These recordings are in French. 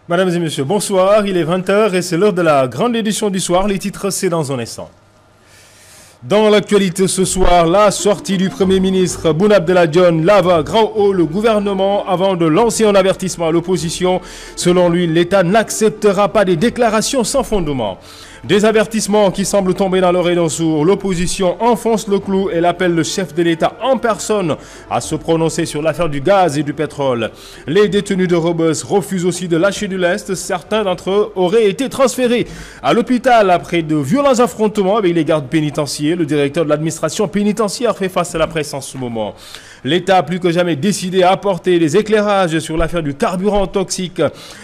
Mesdames et messieurs, bonsoir. Il est 20 h et c'est l'heure de la grande édition du soir. Les titres, c'est dans un instant. Dans l'actualité ce soir, la sortie du Premier ministre Boun Abdallah Dionne lave grand haut le gouvernement avant de lancer un avertissement à l'opposition. Selon lui, l'État n'acceptera pas des déclarations sans fondement. Des avertissements qui semblent tomber dans l'oreille d'un sourd. L'opposition enfonce le clou et l'appelle le chef de l'État en personne à se prononcer sur l'affaire du gaz et du pétrole. Les détenus de Rebeuss refusent aussi de lâcher du lest. Certains d'entre eux auraient été transférés à l'hôpital après de violents affrontements avec les gardes pénitentiaires. Le directeur de l'administration pénitentiaire fait face à la presse en ce moment. L'État a plus que jamais décidé à apporter des éclairages sur l'affaire du carburant toxique.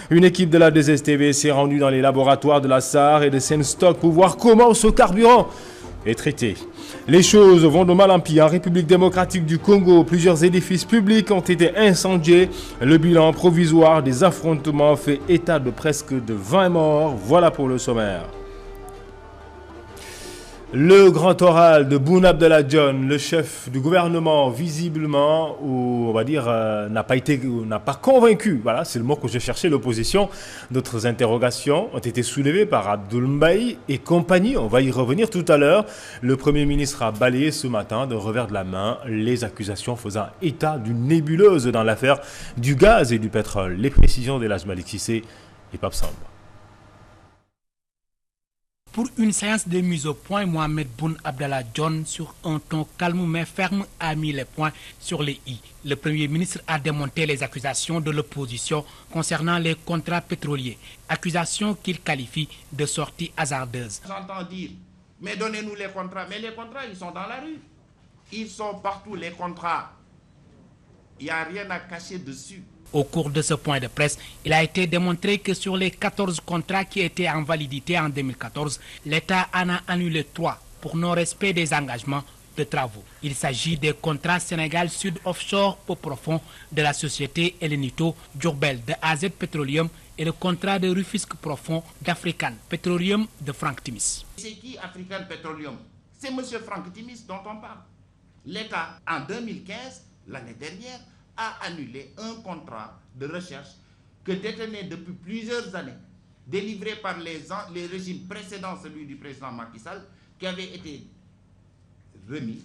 Une équipe de la DSTV s'est rendue dans les laboratoires de la SAR et de Senstock pour voir comment ce carburant est traité. Les choses vont de mal en pire. En République démocratique du Congo, plusieurs édifices publics ont été incendiés. Le bilan provisoire des affrontements fait état de presque 20 morts. Voilà pour le sommaire. Le grand oral de Boun Abdallah Dionne, le chef du gouvernement, visiblement, ou on va dire, n'a pas convaincu. Voilà, c'est le mot que je cherchais, l'opposition. D'autres interrogations ont été soulevées par Abdoul Mbaye et compagnie. On va y revenir tout à l'heure. Le Premier ministre a balayé ce matin d'un revers de la main les accusations faisant état d'une nébuleuse dans l'affaire du gaz et du pétrole. Les précisions d'Elhadj Malick Cissé et Pape Samba. Pour une séance de mise au point, Mohamed Boun Abdallah Dionne, sur un ton calme mais ferme, a mis les points sur les i. Le Premier ministre a démonté les accusations de l'opposition concernant les contrats pétroliers, accusations qu'il qualifie de sorties hasardeuses. J'entends dire, mais donnez-nous les contrats. Mais les contrats, ils sont dans la rue. Ils sont partout, les contrats. Il n'y a rien à cacher dessus. Au cours de ce point de presse, il a été démontré que sur les 14 contrats qui étaient en validité en 2014, l'État en a annulé 3 pour non-respect des engagements de travaux. Il s'agit des contrats Sénégal Sud Offshore Peu Profond de la société Elenito Diourbel de AZ Petroleum et le contrat de Rufisque Profond d'African Petroleum de Franck Timis. C'est qui African Petroleum? C'est M. Franck Timis dont on parle. L'État, en 2015, l'année dernière, a annulé un contrat de recherche que détenait depuis plusieurs années, délivré par les régimes précédents, celui du président Macky Sall, qui avait été remis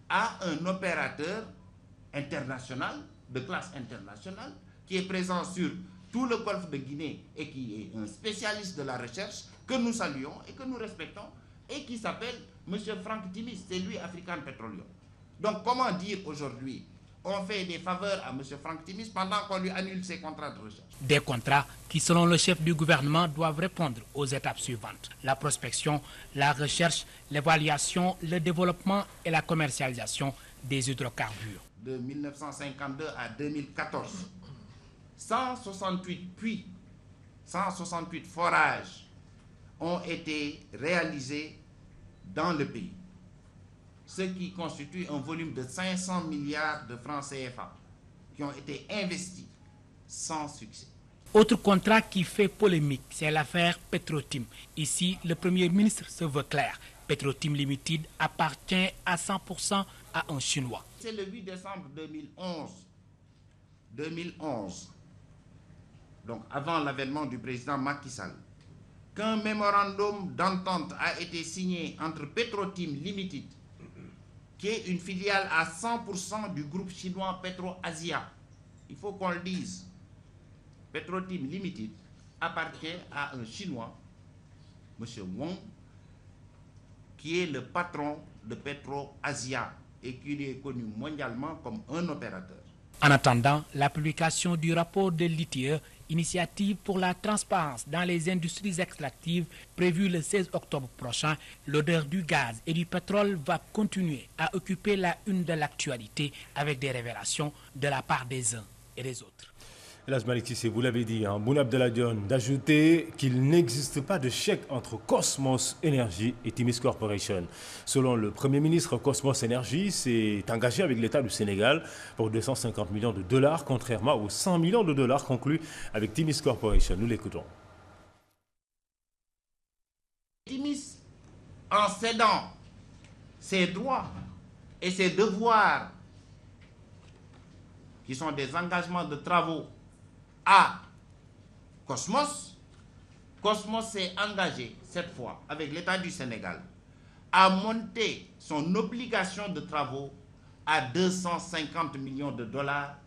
à un opérateur international, de classe internationale, qui est présent sur tout le golfe de Guinée et qui est un spécialiste de la recherche, que nous saluons et que nous respectons, et qui s'appelle M. Franck Timis, c'est lui African Petroleum. Donc comment dire aujourd'hui on fait des faveurs à M. Franck Timis pendant qu'on lui annule ses contrats de recherche. Des contrats qui, selon le chef du gouvernement, doivent répondre aux étapes suivantes. La prospection, la recherche, l'évaluation, le développement et la commercialisation des hydrocarbures. De 1952 à 2014, 168 puits, 168 forages ont été réalisés dans le pays, ce qui constitue un volume de 500 milliards de francs CFA qui ont été investis sans succès. Autre contrat qui fait polémique, c'est l'affaire Petrotim. Ici, le Premier ministre se veut clair. Petrotim Limited appartient à 100% à un Chinois. C'est le 8 décembre 2011, donc avant l'avènement du président Macky Sall, qu'un mémorandum d'entente a été signé entre Petrotim Limited, qui est une filiale à 100% du groupe chinois Petro-Asia. Il faut qu'on le dise. Petrotim Limited appartient à un Chinois, M. Wong, qui est le patron de Petro-Asia et qui est connu mondialement comme un opérateur. En attendant la publication du rapport de l'ITIE, Initiative pour la transparence dans les industries extractives, prévue le 16 octobre prochain, l'odeur du gaz et du pétrole va continuer à occuper la une de l'actualité avec des révélations de la part des uns et des autres. Elhadj Malick Cissé, vous l'avez dit, Boun Abdallah Dionne, d'ajouter qu'il n'existe pas de chèque entre Cosmos Energy et Timis Corporation. Selon le Premier ministre, Cosmos Energy s'est engagé avec l'État du Sénégal pour 250 millions de dollars, contrairement aux 100 millions de dollars conclus avec Timis Corporation. Nous l'écoutons. Timis, en cédant ses droits et ses devoirs, qui sont des engagements de travaux, à Cosmos. Cosmos s'est engagé cette fois avec l'État du Sénégal à monter son obligation de travaux à 250 millions de dollars,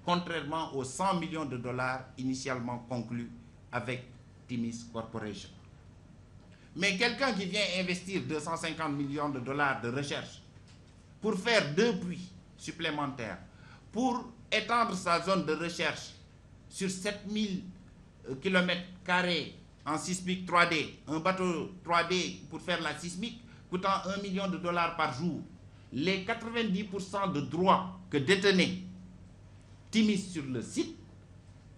contrairement aux 100 millions de dollars initialement conclus avec Timis Corporation. Mais quelqu'un qui vient investir 250 millions de dollars de recherche pour faire 2 puits supplémentaires, pour étendre sa zone de recherche sur 7000 km² en sismique 3D, un bateau 3D pour faire la sismique coûtant 1 million de dollars par jour, les 90% de droits que détenait Timis sur le site,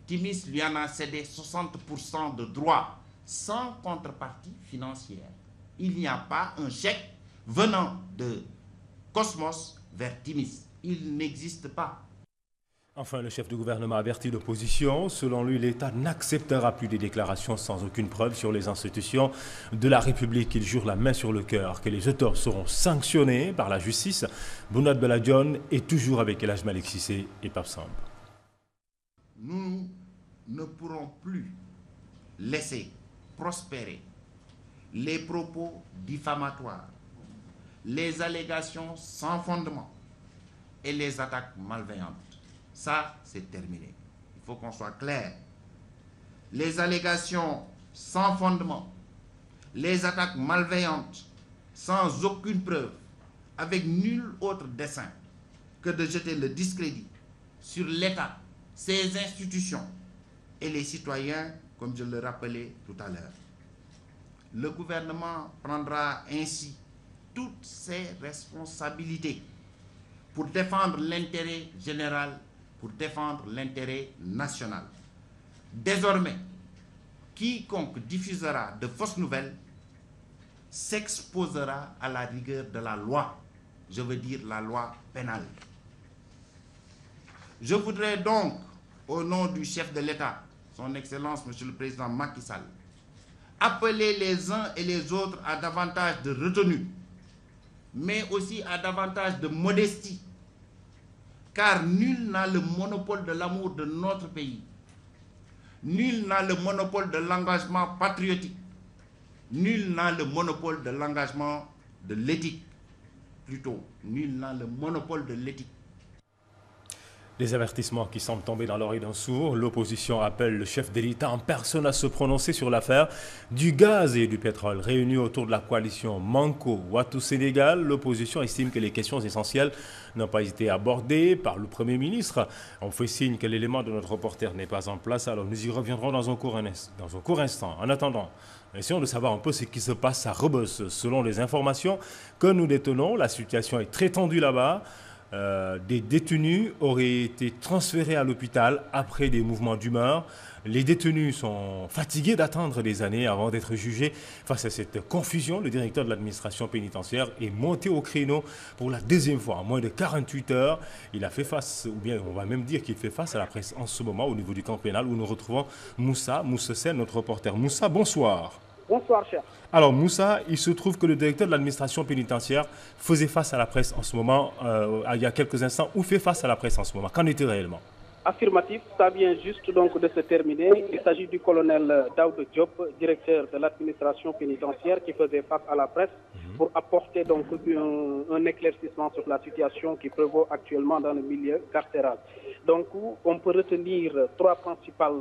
Timis lui en a cédé 60% de droits sans contrepartie financière. Il n'y a pas un chèque venant de Cosmos vers Timis. Il n'existe pas. Enfin, le chef du gouvernement avertit l'opposition. Selon lui, l'État n'acceptera plus des déclarations sans aucune preuve sur les institutions de la République. Il jure la main sur le cœur que les auteurs seront sanctionnés par la justice. Boun Abdallah Dionne est toujours avec El Hadj Malick Cissé et Pape Samb. Nous ne pourrons plus laisser prospérer les propos diffamatoires, les allégations sans fondement et les attaques malveillantes. Ça, c'est terminé. Il faut qu'on soit clair. Les allégations sans fondement, les attaques malveillantes, sans aucune preuve, avec nul autre dessein que de jeter le discrédit sur l'État, ses institutions et les citoyens, comme je le rappelais tout à l'heure. Le gouvernement prendra ainsi toutes ses responsabilités pour défendre l'intérêt général, pour défendre l'intérêt national. Désormais, quiconque diffusera de fausses nouvelles s'exposera à la rigueur de la loi, je veux dire la loi pénale. Je voudrais donc, au nom du chef de l'État, son Excellence, Monsieur le Président Macky Sall, appeler les uns et les autres à davantage de retenue, mais aussi à davantage de modestie, car nul n'a le monopole de l'amour de notre pays. Nul n'a le monopole de l'engagement patriotique. Nul n'a le monopole de l'engagement de l'éthique. Plutôt, nul n'a le monopole de l'éthique. Des avertissements qui semblent tomber dans l'oreille d'un sourd. L'opposition appelle le chef de l'État en personne à se prononcer sur l'affaire du gaz et du pétrole. Réunis autour de la coalition Manko Wattu Sénégal, l'opposition estime que les questions essentielles n'ont pas été abordées par le Premier ministre. On fait signe que l'élément de notre reporter n'est pas en place, alors nous y reviendrons dans un court instant. En attendant, essayons de savoir un peu ce qui se passe à Rebeuss. Selon les informations que nous détenons, la situation est très tendue là-bas. Des détenus auraient été transférés à l'hôpital après des mouvements d'humeur. Les détenus sont fatigués d'attendre des années avant d'être jugés. Face à cette confusion, le directeur de l'administration pénitentiaire est monté au créneau pour la deuxième fois en moins de 48 heures. Il a fait face, ou bien on va même dire qu'il fait face à la presse en ce moment au niveau du camp pénal où nous retrouvons Moussa Sen, notre reporter. Moussa, bonsoir. Bonsoir, cher. Alors Moussa, il se trouve que le directeur de l'administration pénitentiaire faisait face à la presse en ce moment, il y a quelques instants, ou fait face à la presse en ce moment. Qu'en est-il réellement? Affirmatif, ça vient juste donc de se terminer. Il s'agit du colonel Daoud Diop, directeur de l'administration pénitentiaire, qui faisait face à la presse pour apporter donc un éclaircissement sur la situation qui prévaut actuellement dans le milieu carcéral. Donc on peut retenir trois principales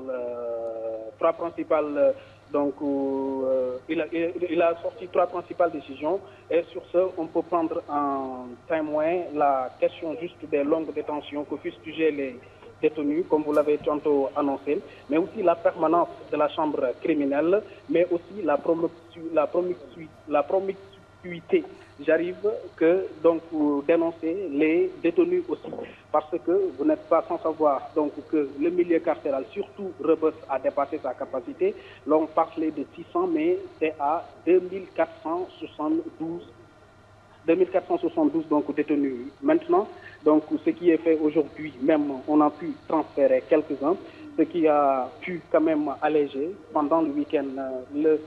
donc, il a sorti trois principales décisions et sur ce, on peut prendre en témoin la question juste des longues détentions que fustigeaient les détenus, comme vous l'avez tantôt annoncé, mais aussi la permanence de la chambre criminelle, mais aussi la promiscuité. J'arrive que donc vous dénoncez les détenus aussi, parce que vous n'êtes pas sans savoir donc que le milieu carcéral, surtout Rebeuss, a dépassé sa capacité. Là on parlait de 600, mais c'est à 2472 donc détenus maintenant. Donc ce qui est fait aujourd'hui, même on a pu transférer quelques-uns, ce qui a pu quand même alléger pendant le week-end le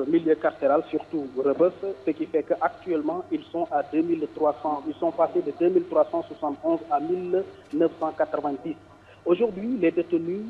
milieu carcéral, surtout Rebeuss, ce qui fait qu'actuellement ils sont à 2300, ils sont passés de 2371 à 1990. Aujourd'hui, les détenus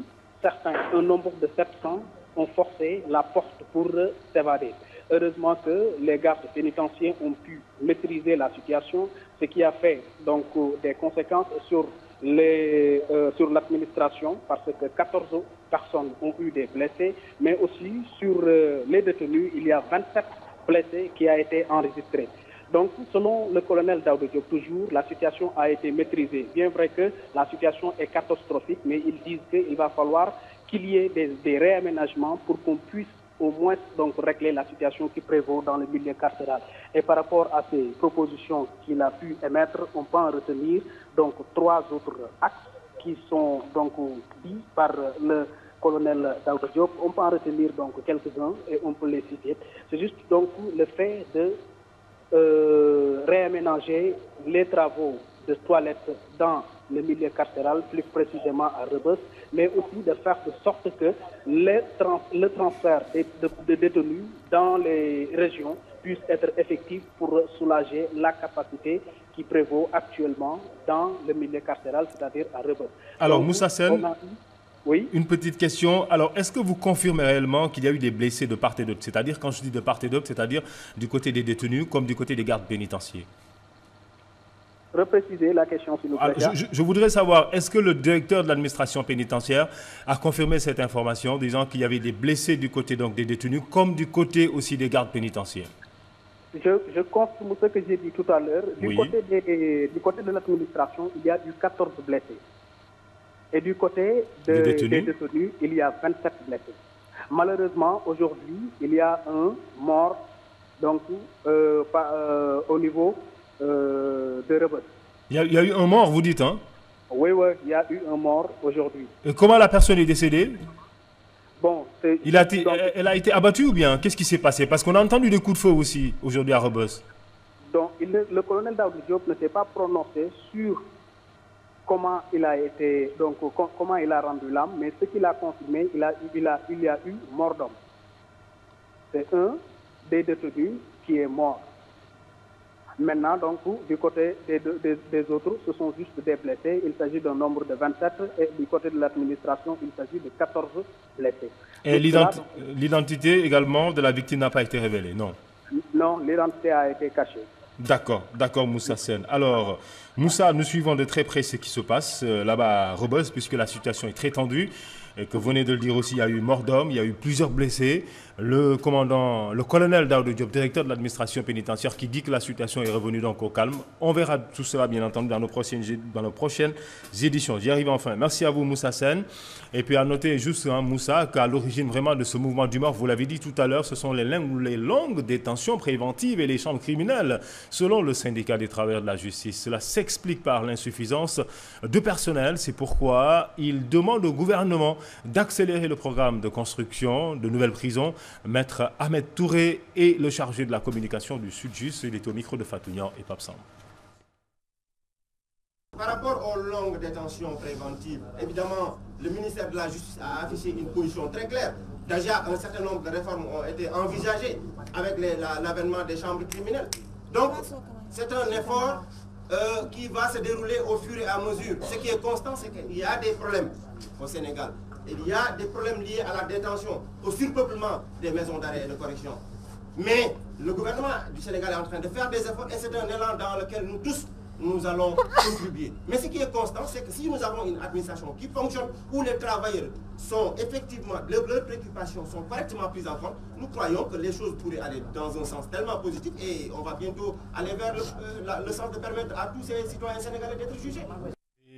un nombre de 700 ont forcé la porte pour s'évader. Heureusement que les gardes pénitentiaires ont pu maîtriser la situation, ce qui a fait donc des conséquences sur l'administration, parce que 14 personnes ont eu des blessés, mais aussi sur les détenus, il y a 27 blessés qui a été enregistré. Donc, selon le colonel Daouda Diop, toujours, la situation a été maîtrisée. Bien vrai que la situation est catastrophique, mais ils disent qu'il va falloir qu'il y ait des réaménagements pour qu'on puisse au moins donc régler la situation qui prévaut dans le milieu carcéral. Et par rapport à ces propositions qu'il a pu émettre, on peut en retenir donc 3 autres axes qui sont donc dits par le colonel Daouda Diop. On peut en retenir donc quelques-uns et on peut les citer. C'est juste donc le fait de réaménager les travaux de toilettes dans le milieu carcéral, plus précisément à Rebeuss, mais aussi de faire de sorte que le transfert de détenus dans les régions puisse être effectif pour soulager la capacité qui prévaut actuellement dans le milieu carcéral, c'est-à-dire à Rebeuss. Alors, Moussa Sène, oui. Une petite question. Alors, est-ce que vous confirmez réellement qu'il y a eu des blessés de part et d'autre? C'est-à-dire, quand je dis de part et d'autre, c'est-à-dire du côté des détenus comme du côté des gardes pénitentiaires? Repréciser la question, s'il vous plaît. Je voudrais savoir, est-ce que le directeur de l'administration pénitentiaire a confirmé cette information, disant qu'il y avait des blessés du côté donc, des détenus comme du côté aussi des gardes pénitentiaires? Je confirme ce que j'ai dit tout à l'heure. Du côté de l'administration, il y a eu 14 blessés. Et du côté des détenus, il y a 27 blessés. Malheureusement, aujourd'hui, il y a un mort donc, au niveau de Rebeuss. Il y a eu un mort, vous dites, hein? Oui, il y a eu un mort aujourd'hui. Et comment la personne est décédée? Bon, elle a été abattue ou bien? Qu'est-ce qui s'est passé? Parce qu'on a entendu des coups de feu aussi aujourd'hui à Rebeuss. Donc, le colonel Daouda Diop ne s'est pas prononcé sur comment il a été, donc comment il a rendu l'âme, mais ce qu'il a confirmé, il y a eu mort d'homme. C'est un des détenus qui est mort. Maintenant, donc, du côté des autres, ce sont juste des blessés. Il s'agit d'un nombre de 27 et du côté de l'administration, il s'agit de 14 blessés. Et l'identité également de la victime n'a pas été révélée, non? Non, l'identité a été cachée. D'accord, Moussa Sène. Alors, Moussa, nous suivons de très près ce qui se passe là-bas à Rebeuss, puisque la situation est très tendue. Et que vous venez de le dire aussi, il y a eu mort d'homme, il y a eu plusieurs blessés. Le colonel Daouda Diop, directeur de l'administration pénitentiaire, qui dit que la situation est revenue donc au calme. On verra tout cela, bien entendu, dans nos prochaines éditions. J'y arrive enfin. Merci à vous, Moussa Sène. Et puis à noter juste, Moussa, qu'à l'origine vraiment de ce mouvement d'humeur, vous l'avez dit tout à l'heure, ce sont les longues détentions préventives et les chambres criminelles, selon le syndicat des travailleurs de la justice. Cela s'explique par l'insuffisance de personnel. C'est pourquoi il demande au gouvernement d'accélérer le programme de construction de nouvelles prisons. Maître Ahmed Touré est le chargé de la communication du Sud-Just. Il est au micro de Fatounian et Pape Sam. Par rapport aux longues détentions préventives, évidemment, le ministère de la Justice a affiché une position très claire. Déjà, un certain nombre de réformes ont été envisagées avec l'avènement des chambres criminelles. Donc, c'est un effort qui va se dérouler au fur et à mesure. Ce qui est constant, c'est qu'il y a des problèmes au Sénégal. Il y a des problèmes liés à la détention, au surpeuplement des maisons d'arrêt et de correction. Mais le gouvernement du Sénégal est en train de faire des efforts et c'est un élan dans lequel nous tous, nous allons contribuer. Mais ce qui est constant, c'est que si nous avons une administration qui fonctionne, où les travailleurs sont effectivement, leurs préoccupations sont correctement prises en compte, nous croyons que les choses pourraient aller dans un sens tellement positif et on va bientôt aller vers le sens de permettre à tous ces citoyens sénégalais d'être jugés.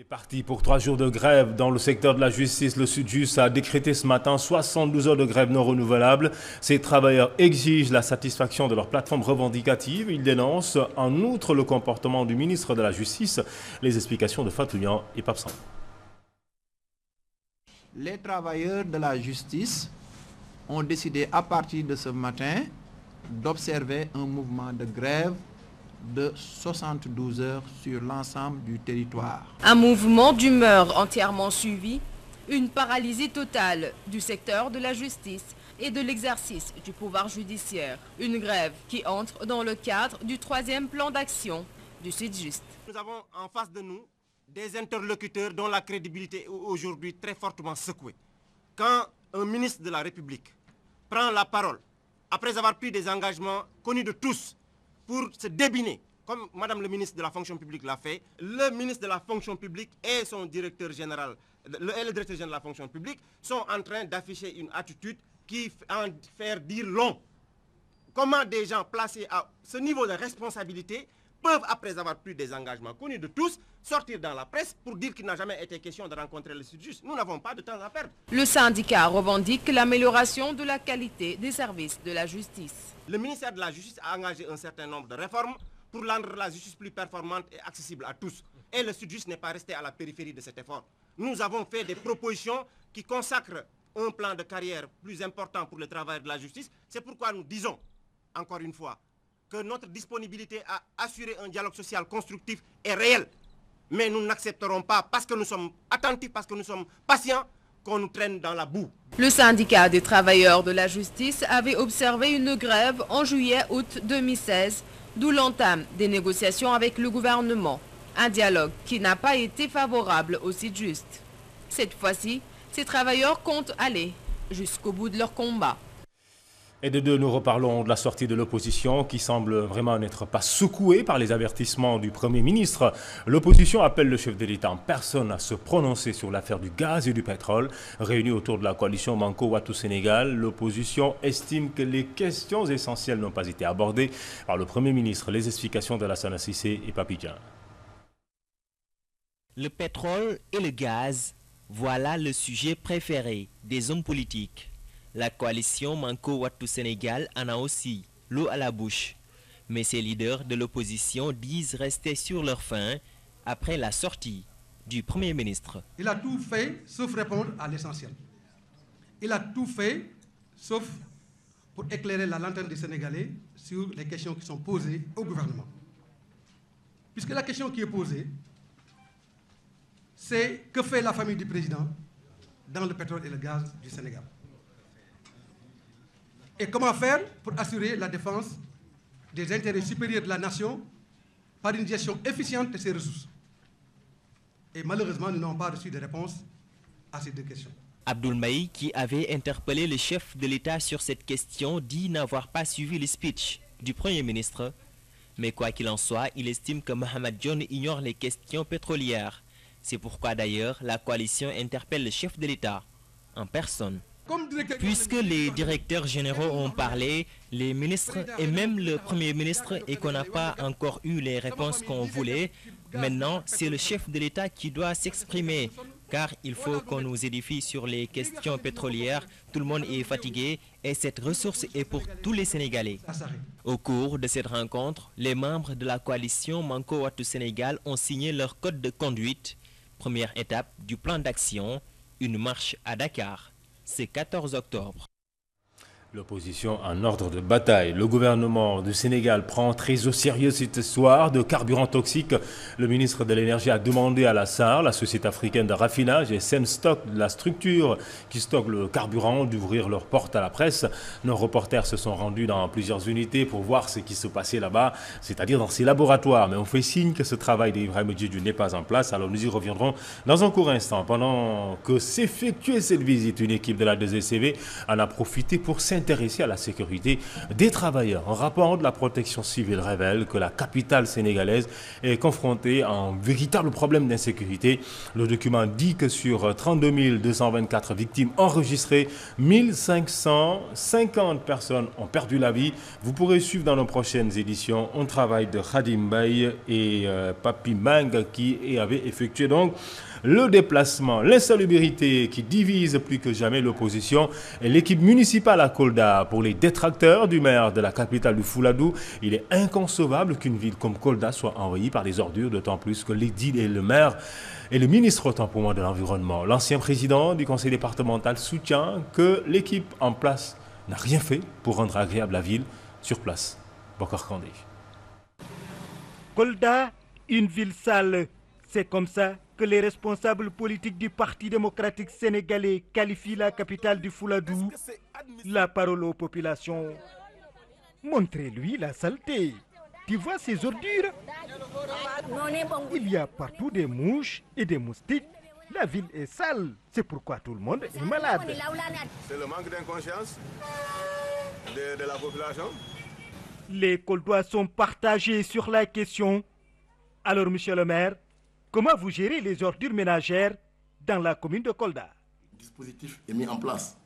Parti pour 3 jours de grève dans le secteur de la justice, le Sud-Just a décrété ce matin 72 heures de grève non renouvelable. Ces travailleurs exigent la satisfaction de leur plateforme revendicative. Ils dénoncent en outre le comportement du ministre de la Justice. Les explications de Fatounian et Pape Sam. Les travailleurs de la justice ont décidé à partir de ce matin d'observer un mouvement de grève de 72 heures sur l'ensemble du territoire. Un mouvement d'humeur entièrement suivi, une paralysie totale du secteur de la justice et de l'exercice du pouvoir judiciaire. Une grève qui entre dans le cadre du 3e plan d'action du Sud-Just. Nous avons en face de nous des interlocuteurs dont la crédibilité est aujourd'hui très fortement secouée. quand un ministre de la République prend la parole, après avoir pris des engagements connus de tous, pour se débiner, comme Madame le ministre de la fonction publique l'a fait, le ministre de la fonction publique et son directeur général, le directeur général de la fonction publique, sont en train d'afficher une attitude qui en faire dire long. Comment des gens placés à ce niveau de responsabilité peuvent, après avoir pris des engagements connus de tous, sortir dans la presse pour dire qu'il n'a jamais été question de rencontrer le Sud-Just. Nous n'avons pas de temps à perdre. Le syndicat revendique l'amélioration de la qualité des services de la justice. Le ministère de la Justice a engagé un certain nombre de réformes pour rendre la justice plus performante et accessible à tous. Et le Sud-Just n'est pas resté à la périphérie de cet effort. Nous avons fait des propositions qui consacrent un plan de carrière plus important pour le travail de la justice. C'est pourquoi nous disons, encore une fois, que notre disponibilité à assurer un dialogue social constructif est réelle. Mais nous n'accepterons pas, parce que nous sommes attentifs, parce que nous sommes patients, qu'on nous traîne dans la boue. Le syndicat des travailleurs de la justice avait observé une grève en juillet-août 2016, d'où l'entame des négociations avec le gouvernement. Un dialogue qui n'a pas été favorable au Sud-Just. Cette fois-ci, ces travailleurs comptent aller jusqu'au bout de leur combat. Et de deux, nous reparlons de la sortie de l'opposition qui semble vraiment n'être pas secouée par les avertissements du Premier ministre. L'opposition appelle le chef de l'État en personne à se prononcer sur l'affaire du gaz et du pétrole. Réunis autour de la coalition Manko Wattu Sénégal, l'opposition estime que les questions essentielles n'ont pas été abordées par le Premier ministre. Les explications de Lassana Sissé et Papi Dieng. Le pétrole et le gaz, voilà le sujet préféré des hommes politiques. La coalition Manko Wattu Sénégal en a aussi l'eau à la bouche. Mais ces leaders de l'opposition disent rester sur leur faim après la sortie du Premier ministre. Il a tout fait sauf répondre à l'essentiel. Il a tout fait sauf pour éclairer la lanterne des Sénégalais sur les questions qui sont posées au gouvernement. Puisque la question qui est posée, c'est que fait la famille du président dans le pétrole et le gaz du Sénégal? Et comment faire pour assurer la défense des intérêts supérieurs de la nation par une gestion efficiente de ses ressources? Et malheureusement, nous n'avons pas reçu de réponse à ces deux questions. Abdoul Maï, qui avait interpellé le chef de l'État sur cette question, dit n'avoir pas suivi le speech du Premier ministre. Mais quoi qu'il en soit, il estime que Mohamed Dionne ignore les questions pétrolières. C'est pourquoi d'ailleurs la coalition interpelle le chef de l'État en personne. Puisque les directeurs généraux ont parlé, les ministres et même le Premier ministre, et qu'on n'a pas encore eu les réponses qu'on voulait, maintenant c'est le chef de l'État qui doit s'exprimer, car il faut qu'on nous édifie sur les questions pétrolières. Tout le monde est fatigué et cette ressource est pour tous les Sénégalais. Au cours de cette rencontre, les membres de la coalition Manko Wattu Sénégal ont signé leur code de conduite. Première étape du plan d'action, une marche à Dakar. C'est 14 octobre. L'opposition en ordre de bataille. Le gouvernement du Sénégal prend très au sérieux cette histoire de carburant toxique. Le ministre de l'Énergie a demandé à la SAR, la société africaine de raffinage, et Senstock, la structure qui stocke le carburant, d'ouvrir leurs portes à la presse. Nos reporters se sont rendus dans plusieurs unités pour voir ce qui se passait là-bas, c'est-à-dire dans ces laboratoires. Mais on fait signe que ce travail d'Ibrahim Djidju n'est pas en place, alors nous y reviendrons dans un court instant. Pendant que s'effectuait cette visite, une équipe de la 2SCV en a profité pour s'intéresser à la sécurité des travailleurs. Un rapport de la protection civile révèle que la capitale sénégalaise est confrontée à un véritable problème d'insécurité. Le document dit que sur 32 224 victimes enregistrées, 1550 personnes ont perdu la vie. Vous pourrez suivre dans nos prochaines éditions un travail de Khadim Baye et Papi Mang qui avait effectué donc le déplacement, l'insalubrité qui divise plus que jamais l'opposition et l'équipe municipale à Kolda. Pour les détracteurs du maire de la capitale du Fouladou, il est inconcevable qu'une ville comme Kolda soit envahie par des ordures, d'autant plus que l'édile et le maire et le ministre autant pour moi de l'environnement. L'ancien président du conseil départemental soutient que l'équipe en place n'a rien fait pour rendre agréable la ville sur place. Bokar Kandé. Kolda, une ville sale, c'est comme ça que les responsables politiques du Parti démocratique sénégalais qualifient la capitale du Fouladou. La parole aux populations. Montrez-lui la saleté. Tu vois ces ordures? Il y a partout des mouches et des moustiques. La ville est sale, c'est pourquoi tout le monde est malade. C'est le manque d'inconscience de la population. Les Koldois sont partagés sur la question. Alors, monsieur le maire, comment vous gérez les ordures ménagères dans la commune de Kolda? Le dispositif est mis en place.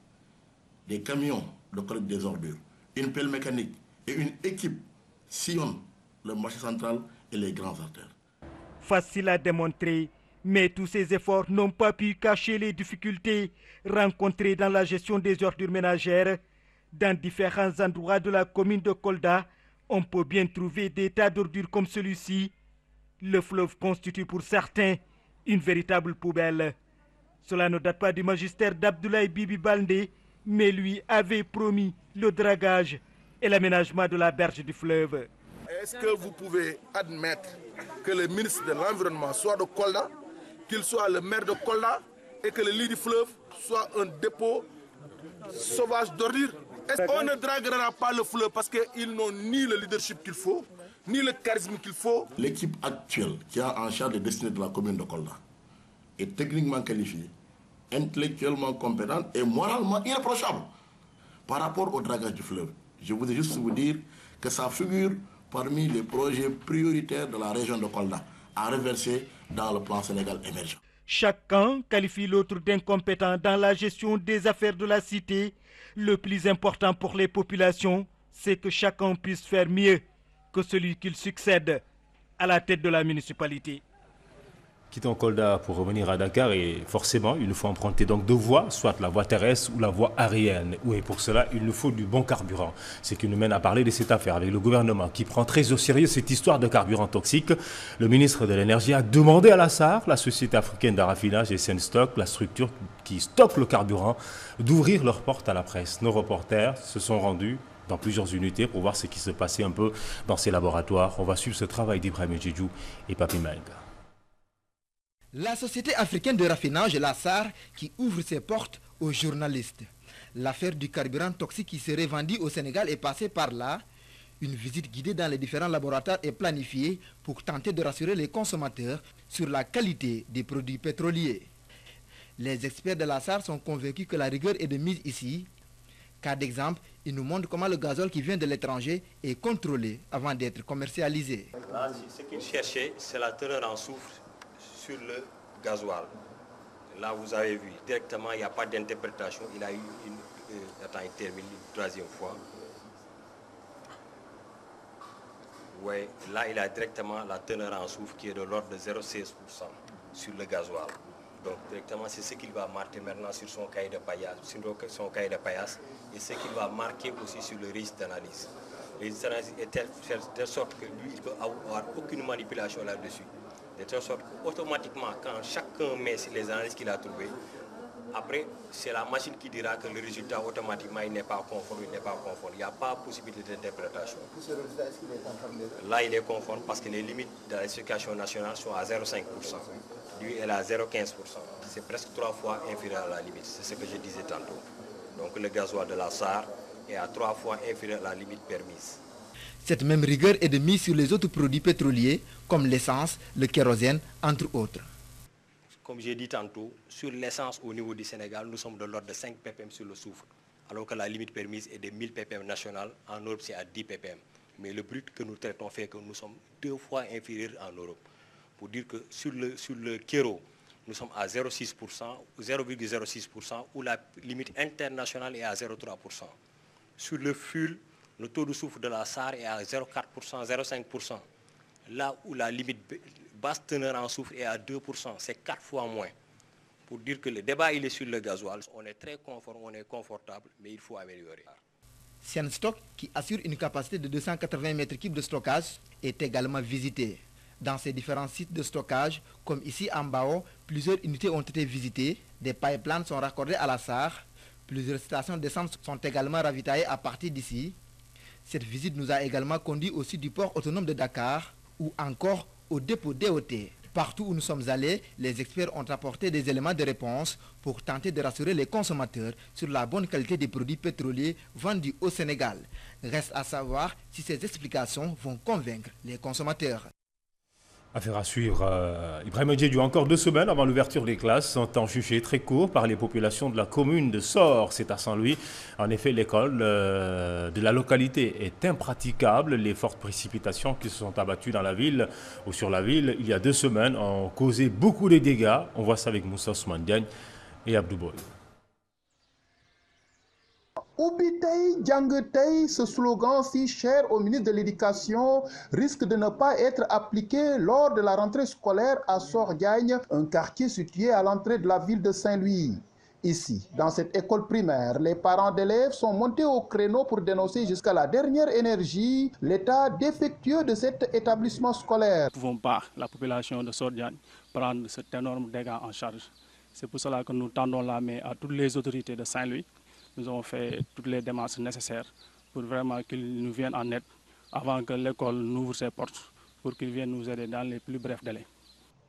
Des camions de collecte des ordures, une pelle mécanique et une équipe sillonnent le marché central et les grands artères. Facile à démontrer, mais tous ces efforts n'ont pas pu cacher les difficultés rencontrées dans la gestion des ordures ménagères. Dans différents endroits de la commune de Kolda, on peut bien trouver des tas d'ordures comme celui-ci. Le fleuve constitue pour certains une véritable poubelle. Cela ne date pas du magistère d'Abdoulaye Bibi Baldé, mais lui avait promis le dragage et l'aménagement de la berge du fleuve. Est-ce que vous pouvez admettre que le ministre de l'Environnement soit de Kolda, qu'il soit le maire de Kolda et que le lit du fleuve soit un dépôt sauvage d'ordures? Est-ce qu'on ne draguera pas le fleuve parce qu'ils n'ont ni le leadership qu'il faut, ni le charisme qu'il faut? L'équipe actuelle qui a en charge les destinées de la commune de Kolda est techniquement qualifiée, intellectuellement compétente et moralement irréprochable par rapport au dragage du fleuve. Je voudrais juste vous dire que ça figure parmi les projets prioritaires de la région de Kolda à reverser dans le plan Sénégal émergent. Chacun qualifie l'autre d'incompétent dans la gestion des affaires de la cité. Le plus important pour les populations, c'est que chacun puisse faire mieux que celui qui succède à la tête de la municipalité. Quittons Kolda pour revenir à Dakar et forcément il nous faut emprunter donc deux voies, soit la voie terrestre ou la voie aérienne. Oui, pour cela il nous faut du bon carburant. Ce qui nous mène à parler de cette affaire avec le gouvernement qui prend très au sérieux cette histoire de carburant toxique. Le ministre de l'Énergie a demandé à la SAR, la société africaine de raffinage et Senstock, la structure qui stocke le carburant, d'ouvrir leurs portes à la presse. Nos reporters se sont rendus dans plusieurs unités pour voir ce qui se passait un peu dans ces laboratoires. On va suivre ce travail d'Ibrahim Djedjou et Papi Maïga. La société africaine de raffinage, la SAR, qui ouvre ses portes aux journalistes. L'affaire du carburant toxique qui serait vendu au Sénégal est passée par là. Une visite guidée dans les différents laboratoires est planifiée pour tenter de rassurer les consommateurs sur la qualité des produits pétroliers. Les experts de la SAR sont convaincus que la rigueur est de mise ici. Cas d'exemple, ils nous montrent comment le gazole qui vient de l'étranger est contrôlé avant d'être commercialisé. Là, ce qu'ils cherchaient, c'est la teneur en soufre sur le gasoil. Là, vous avez vu, directement, il n'y a pas d'interprétation. Il a eu une... attends, il termine une troisième fois. Oui, là, il a directement la teneur en soufre qui est de l'ordre de 0,16% sur le gasoil. Donc, directement, c'est ce qu'il va marquer maintenant sur son cahier de paillasse, et ce qu'il va marquer aussi sur le risque d'analyse. Le risque d'analyse est de sorte que lui, il ne peut avoir aucune manipulation là-dessus. De telle sorte qu'automatiquement, quand chacun met les analyses qu'il a trouvées, après, c'est la machine qui dira que le résultat, automatiquement, il n'est pas conforme, il n'est pas conforme. Il n'y a pas possibilité d'interprétation. Là, il est conforme parce que les limites de la certification nationale sont à 0,5%. Lui, elle est à 0,15%. C'est presque 3 fois inférieur à la limite. C'est ce que je disais tantôt. Donc, le gasoil de la SAR est à 3 fois inférieur à la limite permise. Cette même rigueur est de mise sur les autres produits pétroliers, comme l'essence, le kérosène, entre autres. Comme j'ai dit tantôt, sur l'essence au niveau du Sénégal, nous sommes de l'ordre de 5 ppm sur le soufre, alors que la limite permise est de 1000 ppm national. En Europe, c'est à 10 ppm. Mais le brut que nous traitons fait que nous sommes 2 fois inférieurs en Europe. Pour dire que sur le kéro, nous sommes à 0,06%, où la limite internationale est à 0,3%. Sur le fuel, le taux de soufre de la SAR est à 0,4%, 0,5%. Là où la limite basse teneur en soufre est à 2%, c'est 4 fois moins. Pour dire que le débat il est sur le gasoil, on est très conforme, on est confortable, mais il faut améliorer. Senstock, qui assure une capacité de 280 mètres cubes de stockage, est également visité. Dans ces différents sites de stockage, comme ici en Bao, plusieurs unités ont été visitées, des pipelines sont raccordés à la SAR, plusieurs stations d'essence sont également ravitaillées à partir d'ici. Cette visite nous a également conduit au site du port autonome de Dakar ou encore au dépôt DOT. Partout où nous sommes allés, les experts ont apporté des éléments de réponse pour tenter de rassurer les consommateurs sur la bonne qualité des produits pétroliers vendus au Sénégal. Reste à savoir si ces explications vont convaincre les consommateurs. Affaire à suivre. Ibrahim Diédhiou, encore 2 semaines avant l'ouverture des classes, sont en jugé très court par les populations de la commune de Sor, c'est à Saint-Louis. En effet, l'école de la localité est impraticable. Les fortes précipitations qui se sont abattues dans la ville ou sur la ville il y a 2 semaines ont causé beaucoup de dégâts. On voit ça avec Moussa Ousmane Diagne et Abdou Boy. Ubbi Tay, Jàng Tay, ce slogan si cher au ministre de l'Éducation risque de ne pas être appliqué lors de la rentrée scolaire à Sor-Diagne, un quartier situé à l'entrée de la ville de Saint-Louis. Ici, dans cette école primaire, les parents d'élèves sont montés au créneau pour dénoncer jusqu'à la dernière énergie l'état défectueux de cet établissement scolaire. Nous ne pouvons pas, la population de Sor-Diagne, prendre cet énorme dégât en charge. C'est pour cela que nous tendons la main à toutes les autorités de Saint-Louis. Nous avons fait toutes les démarches nécessaires pour vraiment qu'ils nous viennent en aide avant que l'école n'ouvre ses portes, pour qu'ils viennent nous aider dans les plus brefs délais.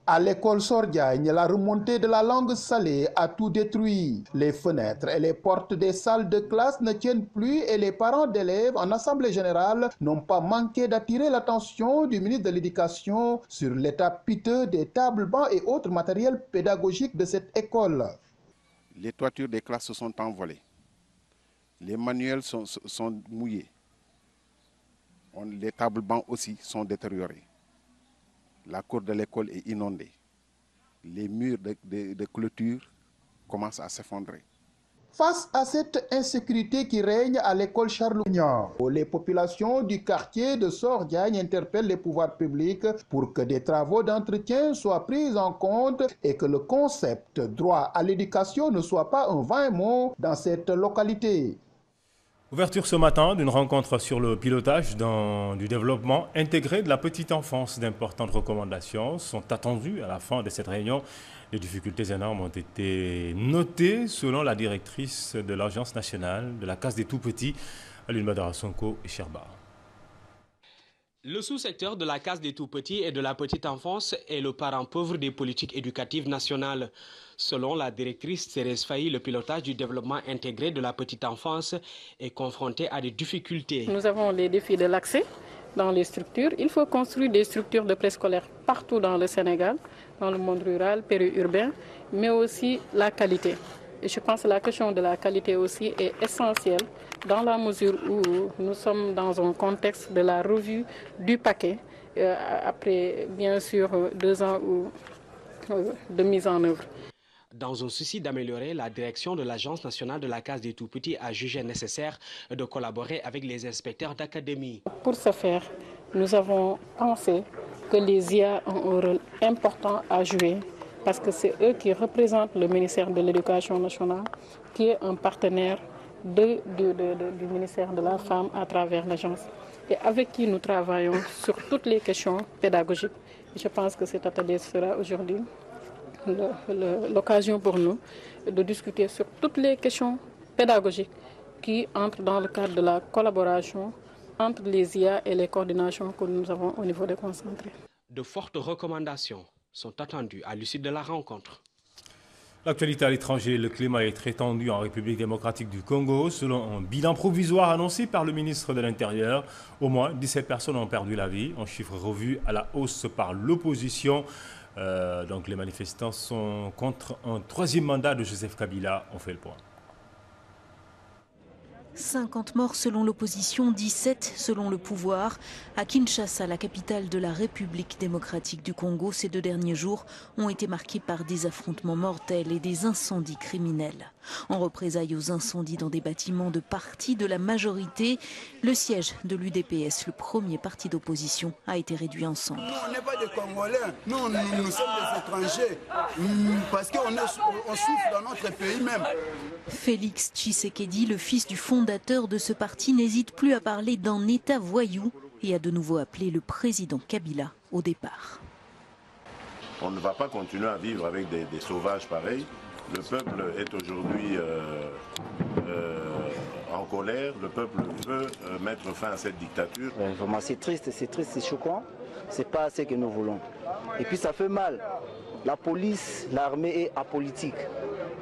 À l'école Sor-Diagne, la remontée de la langue salée a tout détruit. Les fenêtres et les portes des salles de classe ne tiennent plus et les parents d'élèves en assemblée générale n'ont pas manqué d'attirer l'attention du ministre de l'Éducation sur l'état piteux des tables, bancs et autres matériels pédagogiques de cette école. Les toitures des classes se sont envolées. Les manuels sont mouillés. Les tables bancs aussi sont détériorés. La cour de l'école est inondée. Les murs de clôture commencent à s'effondrer. Face à cette insécurité qui règne à l'école Charles-Niang, les populations du quartier de Sor-Diagne interpellent les pouvoirs publics pour que des travaux d'entretien soient pris en compte et que le concept droit à l'éducation ne soit pas un vain mot dans cette localité. Ouverture ce matin d'une rencontre sur le pilotage du développement intégré de la petite enfance. D'importantes recommandations sont attendues à la fin de cette réunion. Les difficultés énormes ont été notées selon la directrice de l'Agence nationale de la case des tout-petits, Aline Badara Sonko et Sherba. Le sous-secteur de la case des tout-petits et de la petite enfance est le parent pauvre des politiques éducatives nationales. Selon la directrice Thérèse Faye, le pilotage du développement intégré de la petite enfance est confronté à des difficultés. Nous avons les défis de l'accès dans les structures. Il faut construire des structures de préscolaire partout dans le Sénégal, dans le monde rural, périurbain, mais aussi la qualité. Et je pense que la question de la qualité aussi est essentielle dans la mesure où nous sommes dans un contexte de la revue du paquet, après bien sûr 2 ans de mise en œuvre. Dans un souci d'améliorer, la direction de l'Agence nationale de la case des tout-petits a jugé nécessaire de collaborer avec les inspecteurs d'académie. Pour ce faire, nous avons pensé que les IA ont un rôle important à jouer parce que c'est eux qui représentent le ministère de l'Éducation nationale, qui est un partenaire du ministère de la Femme à travers l'agence, et avec qui nous travaillons sur toutes les questions pédagogiques. Et je pense que cet atelier sera aujourd'hui l'occasion pour nous de discuter sur toutes les questions pédagogiques qui entrent dans le cadre de la collaboration entre les IA et les coordinations que nous avons au niveau des concentrés. De fortes recommandations sont attendues à l'issue de la rencontre. L'actualité à l'étranger, le climat est très tendu en République démocratique du Congo. Selon un bilan provisoire annoncé par le ministre de l'Intérieur, au moins 17 personnes ont perdu la vie, un chiffre revu à la hausse par l'opposition. Donc les manifestants sont contre un 3e mandat de Joseph Kabila. On fait le point. 50 morts selon l'opposition, 17 selon le pouvoir. À Kinshasa, la capitale de la République démocratique du Congo, ces 2 derniers jours ont été marqués par des affrontements mortels et des incendies criminels. En représailles aux incendies dans des bâtiments de partis de la majorité, le siège de l'UDPS, le premier parti d'opposition, a été réduit en cendres. Nous, on n'est pas des Congolais, nous sommes des étrangers, parce qu'on souffre dans notre pays même. Félix Tshisekedi, le fils du fondateur de ce parti, n'hésite plus à parler d'un État voyou et a de nouveau appelé le président Kabila au départ. On ne va pas continuer à vivre avec des sauvages pareils. Le peuple est aujourd'hui en colère, le peuple veut mettre fin à cette dictature. Vraiment, c'est triste, c'est choquant, c'est pas ce que nous voulons. Et puis ça fait mal. La police, l'armée est apolitique.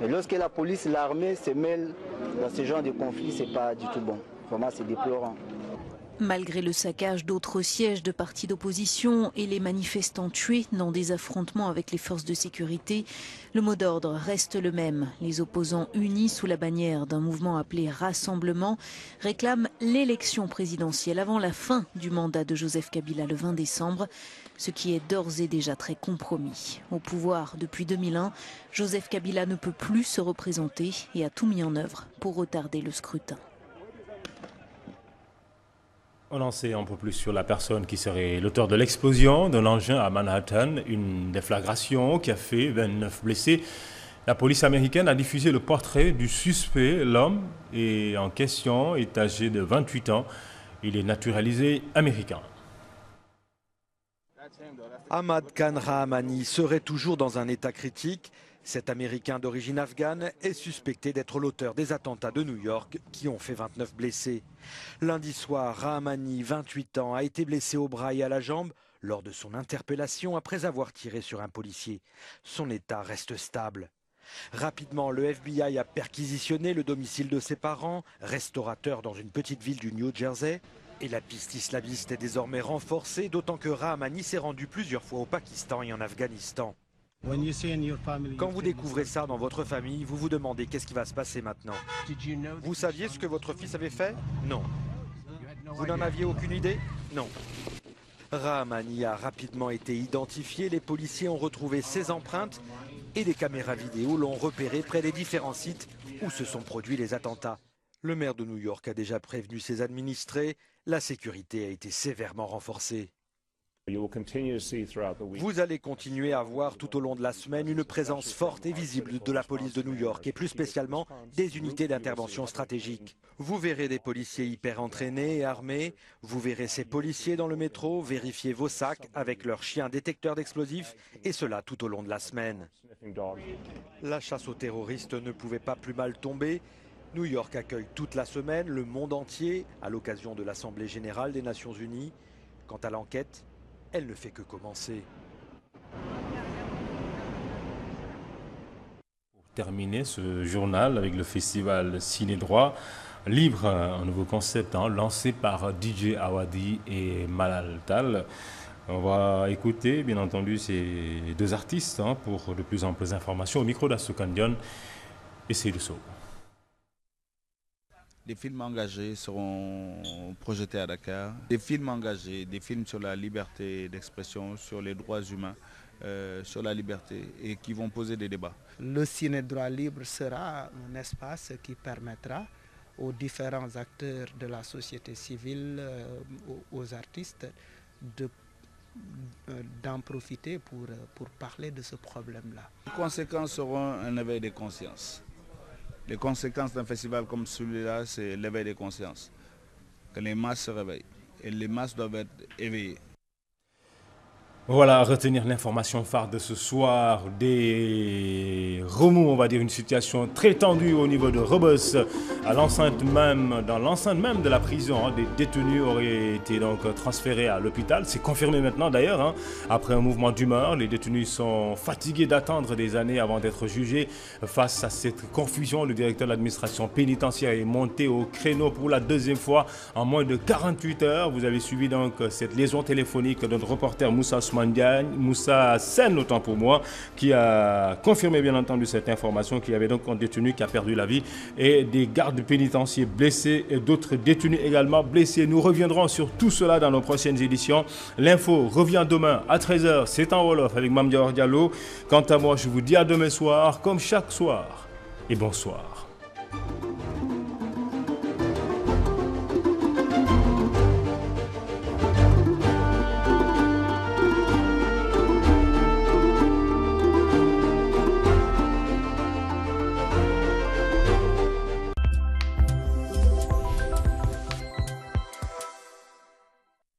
Et lorsque la police et l'armée se mêlent dans ce genre de conflit, c'est pas du tout bon. Vraiment, c'est déplorant. Malgré le saccage d'autres sièges de partis d'opposition et les manifestants tués dans des affrontements avec les forces de sécurité, le mot d'ordre reste le même. Les opposants unis sous la bannière d'un mouvement appelé Rassemblement réclament l'élection présidentielle avant la fin du mandat de Joseph Kabila le 20 décembre, ce qui est d'ores et déjà très compromis. Au pouvoir depuis 2001, Joseph Kabila ne peut plus se représenter et a tout mis en œuvre pour retarder le scrutin. On en sait un peu plus sur la personne qui serait l'auteur de l'explosion d'un engin à Manhattan, une déflagration qui a fait 29 blessés. La police américaine a diffusé le portrait du suspect. L'homme en question est âgé de 28 ans. Il est naturalisé américain. Ahmad Khan Rahmani serait toujours dans un état critique. Cet Américain d'origine afghane est suspecté d'être l'auteur des attentats de New York qui ont fait 29 blessés. Lundi soir, Rahmani, 28 ans, a été blessé au bras et à la jambe lors de son interpellation après avoir tiré sur un policier. Son état reste stable. Rapidement, le FBI a perquisitionné le domicile de ses parents, restaurateurs dans une petite ville du New Jersey. Et la piste islamiste est désormais renforcée, d'autant que Rahmani s'est rendu plusieurs fois au Pakistan et en Afghanistan. Quand vous découvrez ça dans votre famille, vous vous demandez qu'est-ce qui va se passer maintenant. Vous saviez ce que votre fils avait fait? Non. Vous n'en aviez aucune idée? Non. Rahmani a rapidement été identifié, les policiers ont retrouvé ses empreintes et des caméras vidéo l'ont repéré près des différents sites où se sont produits les attentats. Le maire de New York a déjà prévenu ses administrés, la sécurité a été sévèrement renforcée. Vous allez continuer à voir tout au long de la semaine une présence forte et visible de la police de New York et plus spécialement des unités d'intervention stratégique. Vous verrez des policiers hyper entraînés et armés, vous verrez ces policiers dans le métro vérifier vos sacs avec leurs chiens détecteurs d'explosifs et cela tout au long de la semaine. La chasse aux terroristes ne pouvait pas plus mal tomber. New York accueille toute la semaine le monde entier à l'occasion de l'Assemblée générale des Nations Unies. Quant à l'enquête, elle ne fait que commencer. Pour terminer ce journal avec le festival Ciné Droit Libre, un nouveau concept lancé par DJ Awadi et Malal Tal. On va écouter bien entendu ces deux artistes pour de plus amples informations. Au micro d'Assokandion et Seydou Sow. Des films engagés seront projetés à Dakar. Des films engagés, des films sur la liberté d'expression, sur les droits humains, sur la liberté et qui vont poser des débats. Le Ciné Droit Libre sera un espace qui permettra aux différents acteurs de la société civile, aux artistes, d'en profiter pour parler de ce problème-là. Les conséquences seront un éveil des consciences. Les conséquences d'un festival comme celui-là, c'est l'éveil des consciences. Que les masses se réveillent. Et les masses doivent être éveillées. Voilà, à retenir l'information phare de ce soir, des remous, on va dire une situation très tendue au niveau de Rebeuss, dans l'enceinte même de la prison. Des détenus auraient été donc transférés à l'hôpital. C'est confirmé maintenant d'ailleurs. Après un mouvement d'humeur, les détenus sont fatigués d'attendre des années avant d'être jugés. Face à cette confusion, le directeur de l'administration pénitentiaire est monté au créneau pour la deuxième fois en moins de 48 heures. Vous avez suivi donc cette liaison téléphonique de notre reporter Moussa Sen, autant pour moi, qui a confirmé bien entendu cette information qu'il y avait donc un détenu qui a perdu la vie et des gardes pénitentiaires blessés et d'autres détenus également blessés. Nous reviendrons sur tout cela dans nos prochaines éditions. L'info revient demain à 13h, c'est en Wolof avec Mame Diawar Diallo. Quant à moi, je vous dis à demain soir, comme chaque soir, et bonsoir.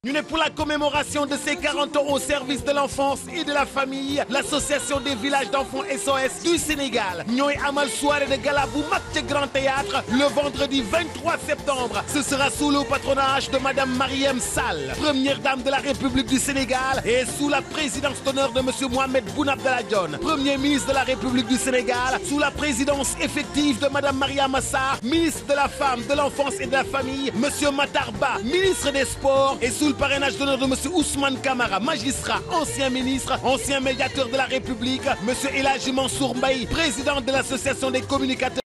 Nous Mais pour la commémoration de ces 40 ans au service de l'enfance et de la famille, l'association des villages d'enfants SOS du Sénégal ñooy amal soirée de gala bu mag ca Grand Théâtre le vendredi 23 septembre. Ce sera sous le patronage de Madame Marième Sall, première dame de la République du Sénégal, et sous la présidence d'honneur de Monsieur Mohamed Boun Abdallah Dionne, Premier ministre de la République du Sénégal, sous la présidence effective de Madame Mariama Sarr, ministre de la Femme, de l'Enfance et de la Famille, Monsieur Matar Ba, ministre des Sports, et sous le parrainage d'honneur de Monsieur Ousmane Camara, magistrat, ancien ministre, ancien médiateur de la République, Monsieur El Hadji Mansour Mbaye, président de l'association des communicateurs